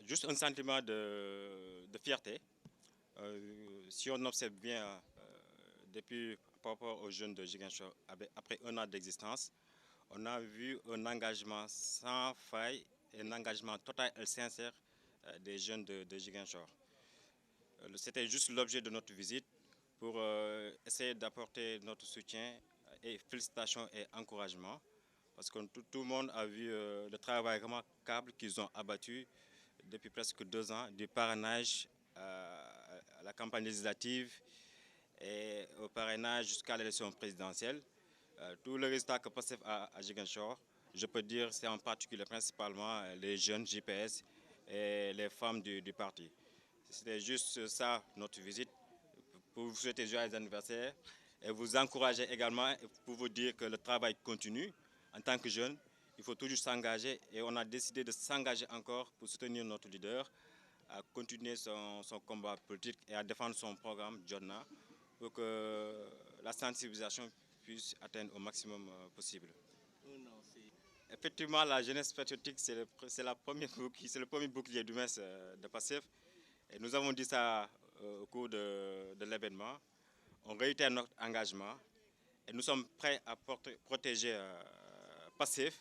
Juste un sentiment de fierté. Si on observe bien depuis par rapport aux jeunes de Ziguinchor, après un an d'existence, on a vu un engagement sans faille, un engagement total et sincère des jeunes de Ziguinchor. C'était juste l'objet de notre visite pour essayer d'apporter notre soutien et félicitations et encouragement. Parce que tout le monde a vu le travail remarquable qu'ils ont abattu depuis presque 2 ans, du parrainage à la campagne législative et au parrainage jusqu'à l'élection présidentielle. Tout le résultat que PASTEF a à Ziguinchor, je peux dire, c'est en particulier principalement les jeunes JPS et les femmes du parti. C'était juste ça notre visite, pour vous souhaiter joyeux anniversaire et vous encourager également et pour vous dire que le travail continue. En tant que jeune, il faut toujours s'engager et on a décidé de s'engager encore pour soutenir notre leader, à continuer son combat politique et à défendre son programme Jotna pour que la sensibilisation puisse atteindre au maximum possible. Effectivement, la jeunesse patriotique, c'est le premier bouclier du MES de PASTEF. Et nous avons dit ça au cours de l'événement. On réitère notre engagement et nous sommes prêts à protéger PASTEF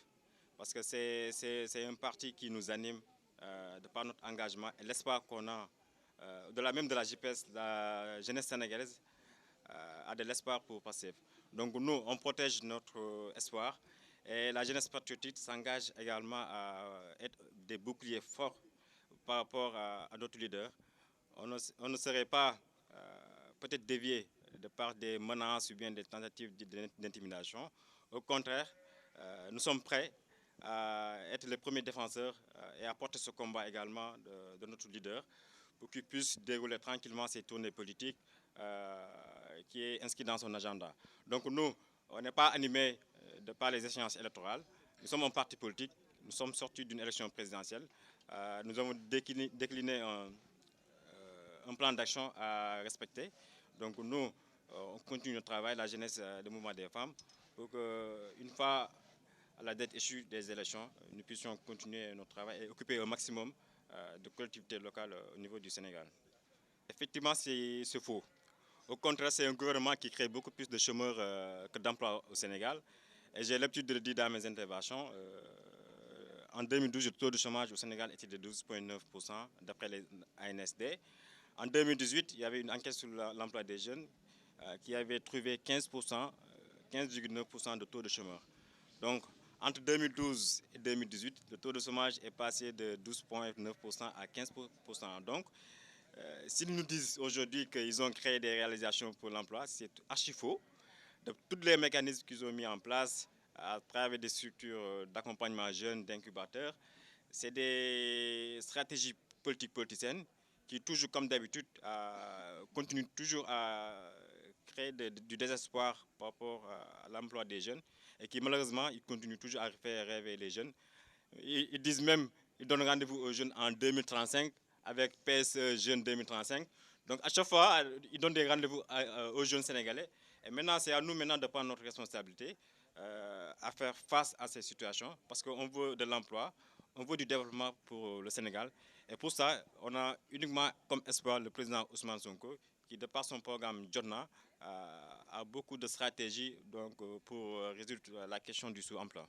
parce que c'est un parti qui nous anime de par notre engagement et l'espoir qu'on a de la JPS, la jeunesse sénégalaise a de l'espoir pour PASTEF. Donc nous, on protège notre espoir et la jeunesse patriotique s'engage également à être des boucliers forts par rapport à notre leader. On ne serait pas peut-être dévié de par des menaces ou bien des tentatives d'intimidation. Au contraire, nous sommes prêts à être les premiers défenseurs et à porter ce combat également de notre leader pour qu'il puisse dérouler tranquillement ses tournées politiques qui est inscrit dans son agenda. Donc nous, on n'est pas animés de par les échéances électorales. Nous sommes un parti politique, nous sommes sortis d'une élection présidentielle. Nous avons décliné un plan d'action à respecter. Donc nous, on continue notre travail, la jeunesse du mouvement des femmes, pour qu'une fois à la date échue des élections, nous puissions continuer notre travail et occuper au maximum de collectivités locales au niveau du Sénégal. Effectivement, c'est faux. Au contraire, c'est un gouvernement qui crée beaucoup plus de chômeurs que d'emplois au Sénégal. Et j'ai l'habitude de le dire dans mes interventions. En 2012, le taux de chômage au Sénégal était de 12,9% d'après les ANSD. En 2018, il y avait une enquête sur l'emploi des jeunes qui avait trouvé 15%, 15,9% de taux de chômeurs. Donc, entre 2012 et 2018, le taux de chômage est passé de 12,9% à 15%. Donc, s'ils nous disent aujourd'hui qu'ils ont créé des réalisations pour l'emploi, c'est archi faux. De tous les mécanismes qu'ils ont mis en place à travers des structures d'accompagnement jeunes, d'incubateurs, c'est des stratégies politiciennes qui, toujours comme d'habitude, continuent toujours à créer du désespoir par rapport à l'emploi des jeunes et qui malheureusement, ils continuent toujours à faire rêver les jeunes. Ils disent même, ils donnent rendez-vous aux jeunes en 2035 avec PSE Jeunes 2035. Donc à chaque fois, ils donnent des rendez-vous aux jeunes sénégalais. Et maintenant, c'est à nous maintenant de prendre notre responsabilité à faire face à ces situations parce qu'on veut de l'emploi, on veut du développement pour le Sénégal. Et pour ça, on a uniquement comme espoir le président Ousmane Sonko qui, de par son programme Jotna, a beaucoup de stratégies donc, pour résoudre la question du sous-emploi.